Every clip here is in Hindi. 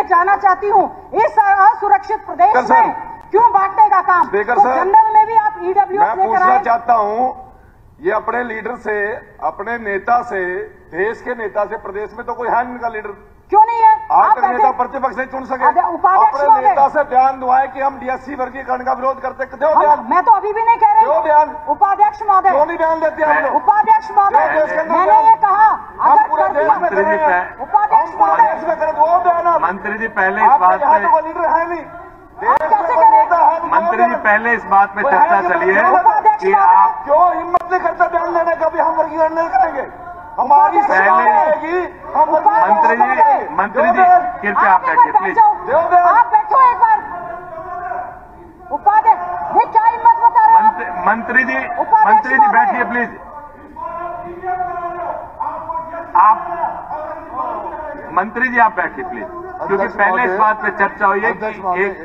जानना चाहती हूँ, इस असुरक्षित प्रदेश में क्यों बांटने का काम? तो जनरल में भी आप ईडब्ल्यूएस लेकर आए। मैं पूछना चाहता हूँ, ये अपने लीडर से, अपने नेता से, देश के नेता से, प्रदेश में तो कोई है इनका लीडर, क्यों नहीं है? आपका नेता प्रतिपक्ष नहीं चुन सके। अपने नेता से बयान दुआए कि हम डीएससी वर्गीकरण का विरोध करते, दो बयान। मैं तो अभी भी नहीं कह रही हूँ बयान। उपाध्यक्ष महोदय, क्यों नहीं बयान देते हम लोग? उपाध्यक्ष महोदय, मैंने ये कहा हम पूरे देश में कर रहे हैं, उपाध्यक्ष महोदय, देश में करें वो बयान। मंत्री जी पहले इस बात पे, कोई लीडर है नहीं, मंत्री जी पहले इस बात पे चर्चा चली है कि आप क्यों हिम्मत नहीं करते बयान देने का भी हम वर्गीकरण नहीं करेंगे? हमारी पहले मंत्री जी कृपया आप बैठिए प्लीज। आप बैठो एक बार। उपाध्यक्ष ये क्या हिम्मत बता रहे हैं? मंत्री जी बैठिए प्लीज। आप मंत्री जी आप बैठिए प्लीज, क्योंकि पहले इस बात पे चर्चा हुई है कि एक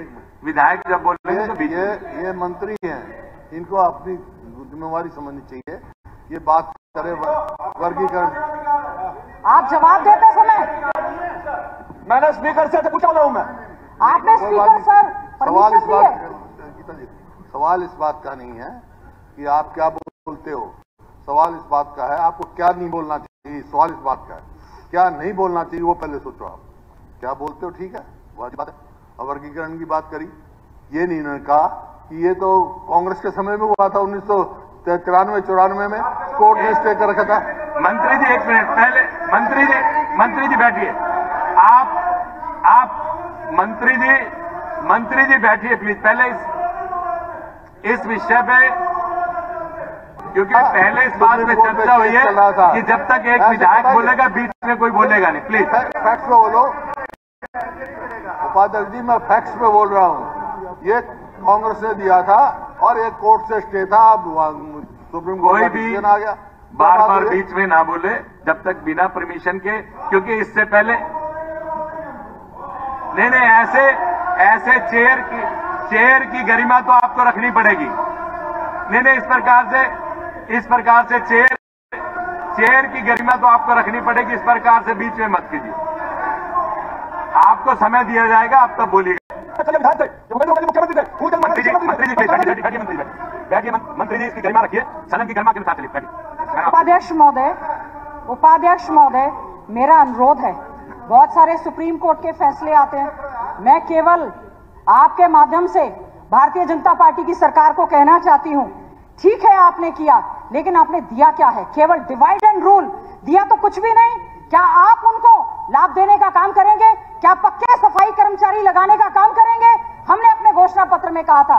विधायक जब बोल रहे हैं तो ये मंत्री हैं, इनको अपनी जिम्मेवारी समझनी चाहिए। ये बात करे वर्गीकरण, आप जवाब देते समय मैंने स्पीकर से पूछा हूं मैं, आपने स्पीकर सर सवाल इस बात का नहीं है कि आप क्या बोलते हो, सवाल इस बात का है आपको क्या नहीं बोलना चाहिए। सवाल इस बात का है क्या नहीं बोलना चाहिए, वो पहले सोचो। आप क्या बोलते हो ठीक है, वो अच्छी बात है। अब वर्गीकरण की बात करी, ये नहीं उन्होंने कहा कि ये तो कांग्रेस के समय में हुआ था 1993-94 में, कोर्ट ने स्टे कर रखा था। मंत्री जी एक मिनट पहले, मंत्री जी बैठिए। आप मंत्री जी बैठिए प्लीज। पहले इस विषय पे, क्योंकि पहले इस बात पे चर्चा हुई है कि जब तक एक विधायक बोलेगा बीच में कोई बोलेगा नहीं। प्लीज फैक्ट्स पे बोलो। उपाध्यक्ष जी मैं फैक्ट्स पे बोल रहा हूँ, ये कांग्रेस ने दिया था और एक कोर्ट से स्टे था, अब सुप्रीम कोर्ट कोई भी आ गया। बार बीच में ना बोले जब तक बिना परमिशन के, क्योंकि इससे पहले नहीं ऐसे चेयर की गरिमा तो आपको रखनी पड़ेगी। नहीं इस प्रकार से चेयर की गरिमा तो आपको रखनी पड़ेगी। इस प्रकार से बीच में मत कीजिए। आपको समय दिया जाएगा, आप तब बोलिएगा। मंत्री जी इसकी गरिमा रखिए, सदन की गरिमा के अनुसार चलिए। उपाध्यक्ष महोदय, मेरा अनुरोध है, बहुत सारे सुप्रीम कोर्ट के फैसले आते हैं, मैं केवल आपके माध्यम से भारतीय जनता पार्टी की सरकार को कहना चाहती हूं, ठीक है आपने किया, लेकिन आपने दिया क्या है? केवल डिवाइड एंड रूल दिया तो कुछ भी नहीं। क्या आप उनको लाभ देने का काम करेंगे? क्या पक्के सफाई कर्मचारी लगाने का काम करेंगे? हमने अपने घोषणा पत्र में कहा था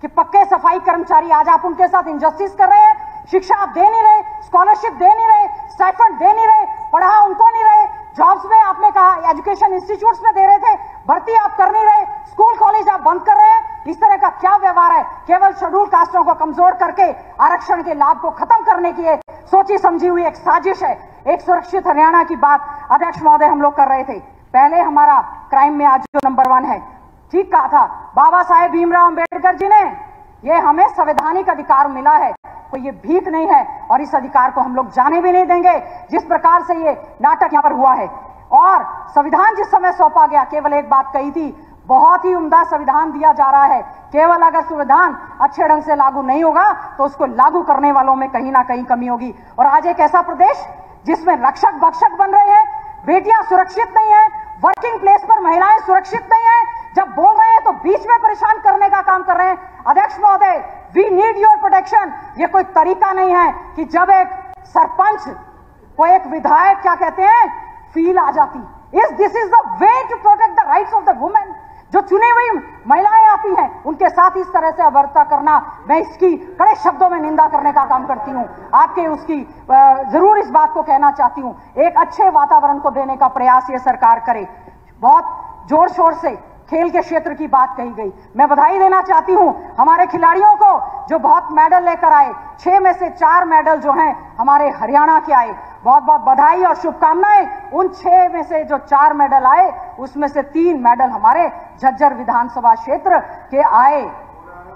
कि पक्के सफाई कर्मचारी, आज आप उनके साथ इंजस्टिस कर रहे हैं। शिक्षा आप दे नहीं रहे, स्कॉलरशिप दे नहीं रहे, स्टाइपेंड दे नहीं रहे, पढ़ा उनको नहीं रहे, जॉब्स में आपने कहा एजुकेशन इंस्टीट्यूट्स में दे रहे थे, भर्ती आप कर नहीं रहे, स्कूल कॉलेज आप बंद कर रहे हैं। इस तरह का क्या व्यवहार है? केवल शेड्यूल कास्टों को कमजोर करके आरक्षण के लाभ को खत्म करने की सोची समझी हुई एक साजिश है। एक सुरक्षित हरियाणा की बात अध्यक्ष महोदय हम लोग कर रहे थे। पहले हमारा क्राइम में आज जो नंबर 1 है, ठीक कहा था बाबा साहेब भीमराव अंबेडकर जी ने, ये हमें संवैधानिक अधिकार मिला है, कोई ये भीख नहीं है, और इस अधिकार को हम लोग जाने भी नहीं देंगे। जिस प्रकार से ये नाटक यहाँ पर हुआ है, और संविधान जिस समय सौंपा गया, केवल एक बात कही थी, बहुत ही उम्दा संविधान दिया जा रहा है, केवल अगर संविधान अच्छे ढंग से लागू नहीं होगा तो उसको लागू करने वालों में कहीं ना कहीं कमी होगी। और आज एक ऐसा प्रदेश जिसमें रक्षक भक्षक बन रहे हैं, बेटियां सुरक्षित नहीं है, वर्किंग प्लेस पर महिलाएं सुरक्षित नहीं है, जब बोल रहे हैं तो बीच में परेशान करने का काम कर रहे हैं। अध्यक्ष महोदय, वी नीड योर प्रोटेक्शन। ये कोई तरीका नहीं है कि जब एक सरपंच को एक विधायक क्या कहते हैं फील आ जाती। This is the way to protect the rights of the women. जो चुनी हुई महिलाएं आती हैं उनके साथ इस तरह से अभद्रता करना, मैं इसकी कड़े शब्दों में निंदा करने का काम करती हूं। आपके उसकी जरूर इस बात को कहना चाहती हूं, एक अच्छे वातावरण को देने का प्रयास ये सरकार करे। बहुत जोर शोर से खेल के क्षेत्र की बात कही गई, मैं बधाई देना चाहती हूं हमारे खिलाड़ियों को जो बहुत मेडल लेकर आए। 6 में से 4 मेडल जो हैं हमारे हरियाणा के आए, बहुत बहुत बधाई और शुभकामनाएं। उन 6 में से जो 4 मेडल आए उसमें से 3 मेडल हमारे झज्जर विधानसभा क्षेत्र के आए।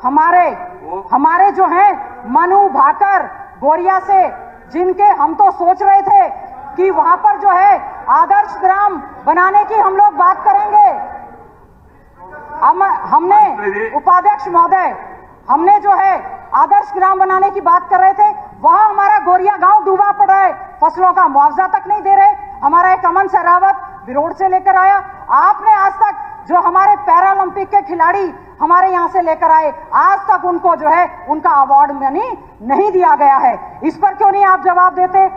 हमारे जो हैं मनु भाकर गोरिया से, जिनके हम तो सोच रहे थे कि वहां पर जो है आदर्श ग्राम बनाने की हम लोग बात करेंगे, हमने उपाध्यक्ष महोदय, हमने जो है आदर्श ग्राम बनाने की बात कर रहे थे, वहां हमारा गोरिया गांव डूबा पड़ा है, फसलों का मुआवजा तक नहीं दे रहे। हमारा एक अमन सहरावत बिरोड़ से लेकर आया। आपने आज तक जो हमारे पैरालंपिक के खिलाड़ी हमारे यहां से लेकर आए, आज तक उनको जो है उनका अवार्ड मनी नहीं दिया गया है। इस पर क्यों नहीं आप जवाब देते?